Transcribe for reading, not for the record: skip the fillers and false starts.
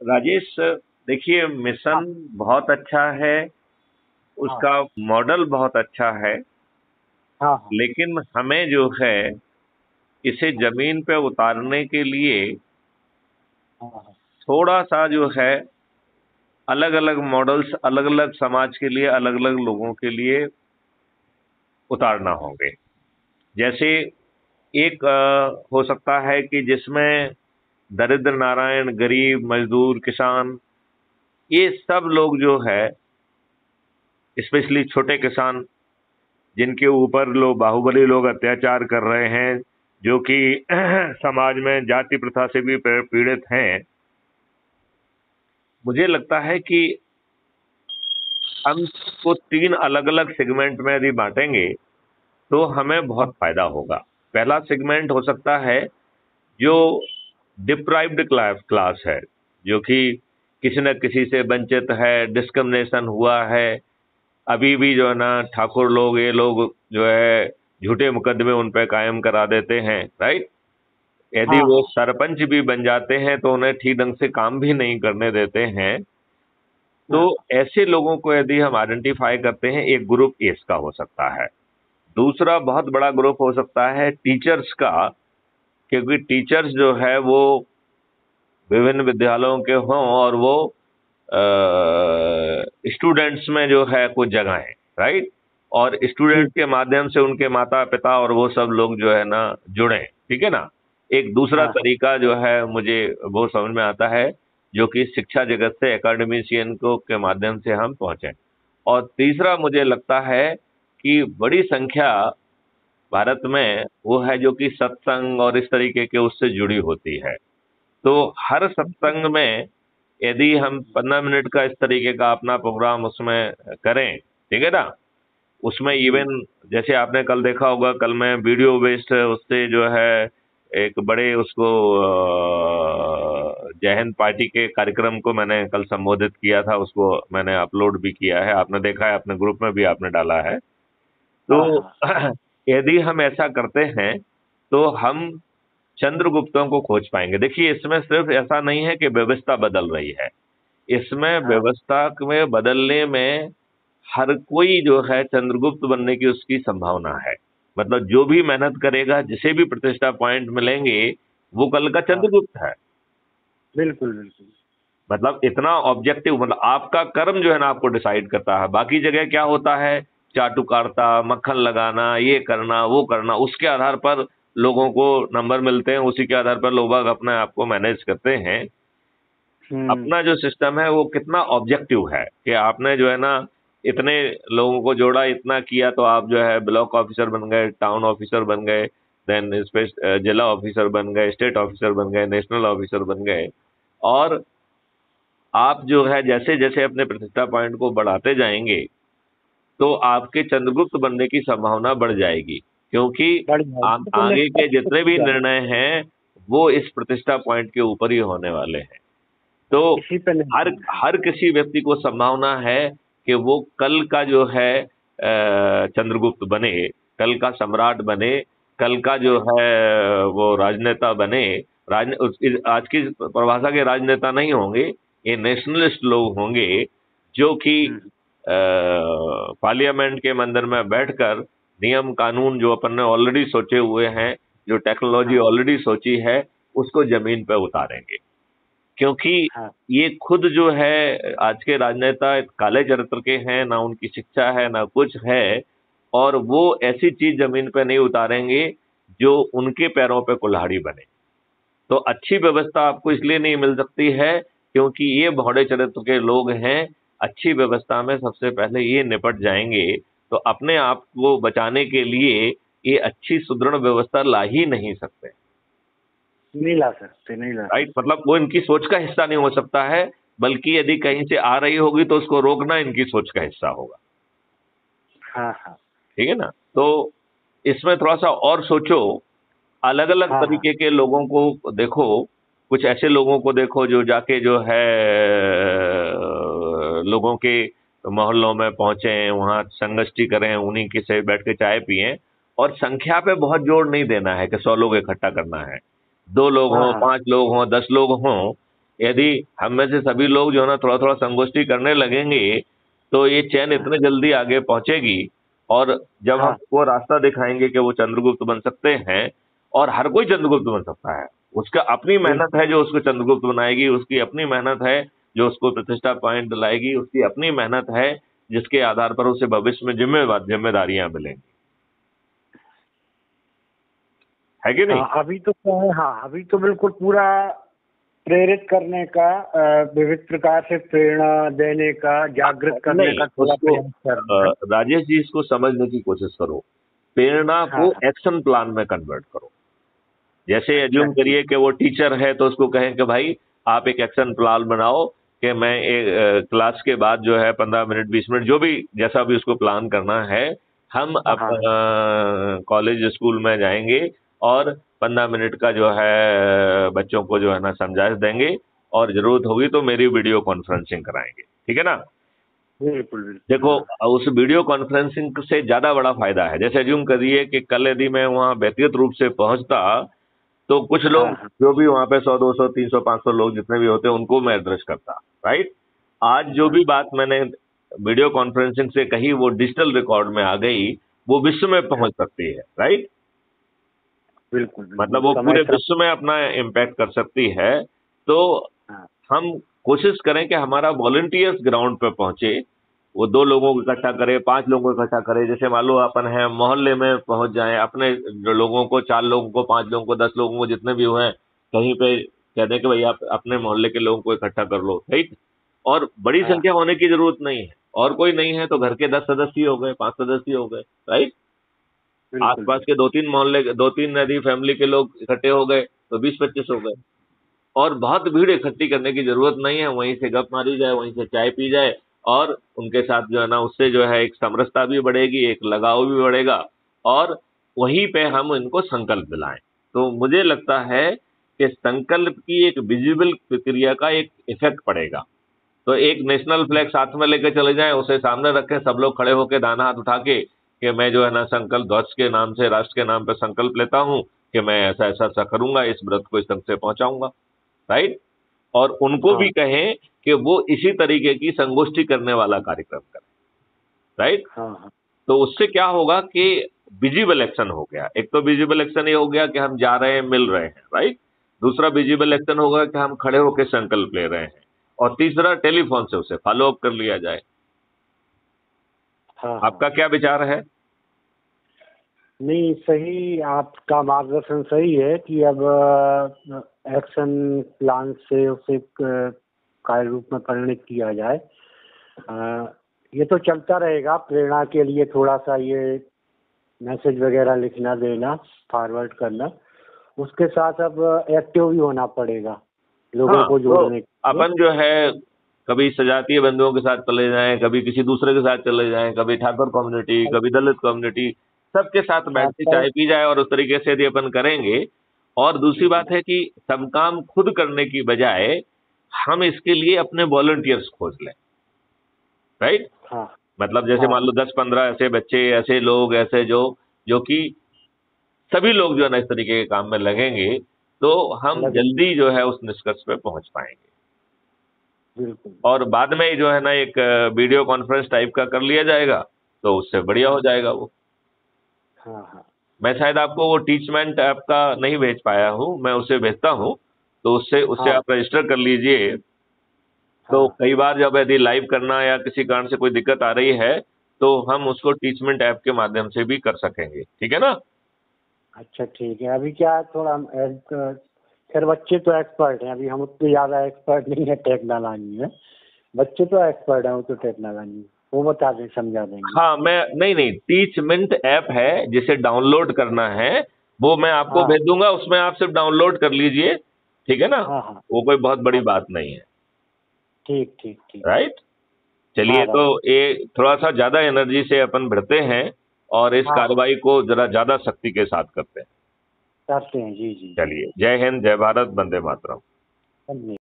राजेश, देखिए हाँ मिशन बहुत अच्छा है, हाँ उसका मॉडल बहुत अच्छा है। हाँ हाँ लेकिन हमें जो है इसे हाँ जमीन पे उतारने के लिए हाँ हाँ थोड़ा सा जो है अलग अलग मॉडल्स अलग अलग समाज के लिए अलग अलग लोगों के लिए उतारना होंगे। जैसे एक हो सकता है कि जिसमें दरिद्र नारायण, गरीब, मजदूर, किसान, ये सब लोग जो है, स्पेशली छोटे किसान जिनके ऊपर लोग बाहुबली लोग अत्याचार कर रहे हैं, जो कि समाज में जाति प्रथा से भी पीड़ित हैं। मुझे लगता है कि हम को तीन अलग अलग सेगमेंट में यदि बांटेंगे तो हमें बहुत हाँ फायदा होगा। पहला सेगमेंट हो सकता है जो डिप्राइव्ड क्लास है, जो कि किसी न किसी से वंचित है, डिस्क्रिमिनेशन हुआ है। अभी भी जो है ना ठाकुर लोग, ये लोग जो है झूठे मुकदमे उन पे कायम करा देते हैं, राइट। यदि हाँ वो हाँ सरपंच भी बन जाते हैं तो उन्हें ठीक ढंग से काम भी नहीं करने देते हैं। तो हाँ ऐसे लोगों को यदि हम आइडेंटिफाई करते हैं, एक ग्रुप इसका हो सकता है। दूसरा बहुत बड़ा ग्रुप हो सकता है टीचर्स का, क्योंकि टीचर्स जो है वो विभिन्न विद्यालयों के हों और वो स्टूडेंट्स में जो है कुछ जगह है, राइट। और जी स्टूडेंट के माध्यम से उनके माता पिता और वो सब लोग जो है ना जुड़े, ठीक है ना। एक दूसरा हाँ हाँ तरीका जो है मुझे वो समझ में आता है, जो कि शिक्षा जगत से एकेडमिशियन को के माध्यम से हम पहुंचे। और तीसरा मुझे लगता है कि बड़ी संख्या भारत में वो है जो कि सत्संग और इस तरीके के उससे जुड़ी होती है। तो हर सत्संग में यदि हम 15 मिनट का इस तरीके का अपना प्रोग्राम उसमें करें, ठीक है ना। उसमें जी इवन जैसे आपने कल देखा होगा, कल मैं वीडियो बेस्ड उससे जो है एक बड़े उसको जय हिंद पार्टी के कार्यक्रम को मैंने कल संबोधित किया था, उसको मैंने अपलोड भी किया है, आपने देखा है, अपने ग्रुप में भी आपने डाला है। तो हाँ हाँ यदि हम ऐसा करते हैं तो हम चंद्रगुप्तों को खोज पाएंगे। देखिए, इसमें सिर्फ ऐसा नहीं है कि व्यवस्था बदल रही है, इसमें हाँ व्यवस्था में बदलने में हर कोई जो है चंद्रगुप्त बनने की उसकी संभावना है। मतलब जो भी मेहनत करेगा, जिसे भी प्रतिष्ठा पॉइंट मिलेंगे, वो कल का हाँ चंद्रगुप्त है। बिल्कुल बिल्कुल मतलब इतना ऑब्जेक्टिव, मतलब आपका कर्म जो है ना आपको डिसाइड करता है। बाकी जगह क्या होता है, चाटुकारिता, मक्खन लगाना, ये करना वो करना, उसके आधार पर लोगों को नंबर मिलते हैं, उसी के आधार पर लोग बाग अपने आप को मैनेज करते हैं। हम्म अपना जो सिस्टम है वो कितना ऑब्जेक्टिव है कि आपने जो है ना इतने लोगों को जोड़ा, इतना किया, तो आप जो है ब्लॉक ऑफिसर बन गए, टाउन ऑफिसर बन गए, देन जिला ऑफिसर बन गए, स्टेट ऑफिसर बन गए, नेशनल ऑफिसर बन गए। और आप जो है जैसे जैसे अपने प्रतिष्ठा पॉइंट को बढ़ाते जाएंगे तो आपके चंद्रगुप्त बनने की संभावना बढ़ जाएगी, क्योंकि बढ़िया बिल्कुल आगे के स्पष्ट जितने भी किया है। निर्णय हैं वो इस प्रतिष्ठा पॉइंट के ऊपर ही होने वाले हैं। तो इसी पे हर निर्भर है। हर किसी व्यक्ति को संभावना है कि वो कल का जो है चंद्रगुप्त बने, कल का सम्राट बने, कल का जो है वो राजनेता बने। आज की परिभाषा के राजनेता नहीं होंगे, ये नेशनलिस्ट लोग होंगे, जो कि हम्म पार्लियामेंट के मंदिर में बैठकर नियम कानून जो अपन ने ऑलरेडी सोचे हुए हैं, जो टेक्नोलॉजी हाँ ऑलरेडी सोची है, उसको जमीन पे उतारेंगे। क्योंकि हाँ ये खुद जो है आज के राजनेता काले चरित्र के हैं, ना उनकी शिक्षा है ना कुछ है, और वो ऐसी चीज जमीन पे नहीं उतारेंगे जो उनके पैरों पे कुल्हाड़ी बने। तो अच्छी व्यवस्था आपको इसलिए नहीं मिल सकती है क्योंकि ये भौड़े चरित्र के लोग हैं। अच्छी व्यवस्था में सबसे पहले ये निपट जाएंगे, तो अपने आप को बचाने के लिए ये अच्छी सुदृढ़ व्यवस्था ला ही नहीं सकते, नहीं ला सकते नहीं ला राइट। सकते। मतलब वो इनकी सोच का हिस्सा नहीं हो सकता है, बल्कि यदि कहीं से आ रही होगी तो उसको रोकना इनकी सोच का हिस्सा होगा, हाँ हाँ ठीक है ना। तो इसमें थोड़ा सा और सोचो, अलग अलग हाँ हाँ तरीके के लोगों को देखो। कुछ ऐसे लोगों को देखो जो जाके जो है लोगों के मोहल्लों में पहुंचे, वहां संगोष्ठी करें, उन्हीं के से बैठ के चाय पिए। और संख्या पे बहुत जोर नहीं देना है कि 100 लोग इकट्ठा करना है, 2 लोग हाँ हों, हाँ 5 लोग हों, 10 लोग हों। यदि हम में से सभी लोग जो है ना थोड़ा थोड़ा संगोष्ठी करने लगेंगे तो ये चैन इतने जल्दी आगे पहुंचेगी। और जब हम हाँ वो रास्ता दिखाएंगे कि वो चंद्रगुप्त बन सकते हैं, और हर कोई चंद्रगुप्त बन सकता है, उसका अपनी मेहनत बिल्कुल। है जो उसको चंद्रगुप्त बनाएगी, उसकी अपनी मेहनत है जो उसको प्रतिष्ठा पॉइंट दिलाएगी, उसकी अपनी मेहनत है जिसके आधार पर उसे भविष्य में जिम्मेदारियां मिलेंगी, है कि नहीं? हाँ अभी तो क्या है, हाँ अभी तो बिल्कुल पूरा प्रेरित करने का, विविध प्रकार से प्रेरणा देने का, जागृत करने नहीं, का थोड़ा उसको प्रयास कर रहे हैं। राजेश जी इसको समझने की कोशिश करो। प्रेरणा हाँ को हाँ। एक्शन प्लान में कन्वर्ट करो। जैसे अच्छा एज्यूम ठीक। करिए कि वो टीचर है तो उसको कहें कि भाई आप एक एक्शन प्लान बनाओ कि मैं एक क्लास के बाद जो है 15 मिनट 20 मिनट जो भी जैसा भी उसको प्लान करना है, हम हाँ हाँ। अपना कॉलेज स्कूल में जाएंगे और 15 मिनट का जो है बच्चों को जो है ना समझा देंगे, और जरूरत होगी तो मेरी वीडियो कॉन्फ्रेंसिंग कराएंगे, ठीक है ना? बिल्कुल बिल्कुल। देखो, हाँ उस वीडियो कॉन्फ्रेंसिंग से ज्यादा बड़ा फायदा है। जैसे एज्यूम करिए कि कल यदि मैं वहां व्यक्तिगत रूप से पहुंचता तो कुछ हाँ लोग हाँ। जो भी वहां पे 100 200 300 500 लोग जितने भी होते हैं उनको मैं एड्रेस करता, राइट? आज जो हाँ भी बात मैंने वीडियो कॉन्फ्रेंसिंग से कही वो डिजिटल रिकॉर्ड में आ गई, वो विश्व में हाँ। पहुंच सकती है, राइट? बिल्कुल बिल्कुल मतलब वो समय पूरे सब। विश्व में अपना इम्पैक्ट कर सकती है। तो हाँ हम कोशिश करें कि हमारा वॉलंटियर्स ग्राउंड पे पहुंचे, वो 2 लोगों को इकट्ठा करे, 5 लोगों को इकट्ठा करे। जैसे मान लो अपन है मोहल्ले में पहुंच जाए, अपने जो लोगों को 4 लोगों को 5 लोगों को 10 लोगों को जितने भी हुए कहीं पे कह दें कि भाई आप अपने मोहल्ले के लोगों को इकट्ठा कर लो, राइट? और बड़ी हाँ। संख्या होने की जरूरत नहीं है, और कोई नहीं है तो घर के 10 सदस्य ही हो गए, 5 सदस्य ही हो गए, राइट? बिल्कुल आसपास के बिल्कुल। 2 3 मोहल्ले 2 3 यदि फैमिली के लोग इकट्ठे हो गए तो 20 25 हो गए। और बहुत भीड़ इकट्ठी करने की जरूरत नहीं है, वहीं से गप मारी जाए, वहीं से चाय पी जाए, और उनके साथ जो है ना उससे जो है एक समरसता भी बढ़ेगी, एक लगाव भी बढ़ेगा, और वहीं पे हम इनको संकल्प दिलाएं। तो मुझे लगता है कि संकल्प की एक विजिबल प्रक्रिया का एक इफेक्ट पड़ेगा। तो एक नेशनल फ्लैग साथ में लेकर चले जाएं, उसे सामने रखें, सब लोग खड़े होकर दाना हाथ उठा के कि मैं जो है ना संकल्प ध्वज के नाम से राष्ट्र के नाम पर संकल्प लेता हूं कि मैं ऐसा ऐसा ऐसा करूंगा, इस व्रत को इस तक से पहुंचाऊंगा, राइट? और उनको भी हाँ कहें कि वो इसी तरीके की संगोष्ठी करने वाला कार्यक्रम करें, राइट? हाँ। हाँ तो उससे क्या होगा कि विजिबल एक्शन हो गया। एक तो विजिबल एक्शन ये हो गया कि हम जा रहे हैं, मिल रहे हैं, राइट? दूसरा विजिबल एक्शन होगा कि हम खड़े होकर संकल्प ले रहे हैं, और तीसरा टेलीफोन से उसे फॉलो अप कर लिया जाए। हाँ। हाँ। आपका क्या विचार है? नहीं सही, आपका मार्गदर्शन सही है कि अब एक्शन प्लान से उसे कार्य रूप में परिणित किया जाए। ये तो चलता रहेगा, प्रेरणा के लिए थोड़ा सा ये मैसेज वगैरह लिखना देना, फॉरवर्ड करना, उसके साथ अब एक्टिव भी होना पड़ेगा लोगों हाँ, को तो जोड़ने के लिए। अपन जो है कभी सजातीय बंधुओं के साथ चले जाएं, कभी किसी दूसरे के साथ चले जाएं, कभी ठाकुर कम्युनिटी, कभी दलित कम्युनिटी, सबके साथ बैठ के खासकर। चाय पी जाए, और उस तरीके से यदि अपन करेंगे। और दूसरी बात है कि सब काम खुद करने की बजाय हम इसके लिए अपने वॉलंटियर्स खोज लें, राइट? हाँ मतलब जैसे हाँ। मान लो 10 15 ऐसे बच्चे, ऐसे लोग, ऐसे जो जो कि सभी लोग जो है ना इस तरीके के काम में लगेंगे, तो हम लगे। जल्दी जो है उस निष्कर्ष पे पहुंच पाएंगे। बिल्कुल। और बाद में जो है ना एक वीडियो कॉन्फ्रेंस टाइप का कर लिया जाएगा, तो उससे बढ़िया हो जाएगा वो। हाँ हाँ। मैं शायद आपको वो टीचमेंट ऐप का नहीं भेज पाया हूँ, मैं उसे भेजता हूँ, तो उससे उससे हाँ आप रजिस्टर कर लीजिए। तो हाँ। कई बार जब यदि लाइव करना या किसी कारण से कोई दिक्कत आ रही है तो हम उसको टीचमेंट ऐप के माध्यम से भी कर सकेंगे, ठीक है ना? अच्छा ठीक है। अभी क्या है, थोड़ा खैर बच्चे तो एक्सपर्ट हैं, अभी हम उतने ज़्यादा एक्सपर्ट नहीं है टेक्नोलॉजी में। बच्चे तो एक्सपर्ट हैं, वो तो टेक्नोलॉजी में, वो बता दें, समझा देंगे। हाँ, मैं नहीं नहीं, टीचमेंट ऐप है जिसे डाउनलोड करना है, वो मैं आपको हाँ भेज दूंगा, उसमें आप सिर्फ डाउनलोड कर लीजिए, ठीक है ना? हाँ। हाँ वो कोई बहुत बड़ी हाँ। बात नहीं है, ठीक ठीक ठीक। राइट? हाँ चलिए, तो राइट। ये थोड़ा सा ज्यादा एनर्जी से अपन भिड़ते हैं और इस हाँ हाँ। कार्रवाई को जरा ज्यादा सख्ती के साथ करते हैं। करते हैं, जी जी जी। चलिए, जय हिंद, जय भारत, वंदे मातरम। धन्यवाद।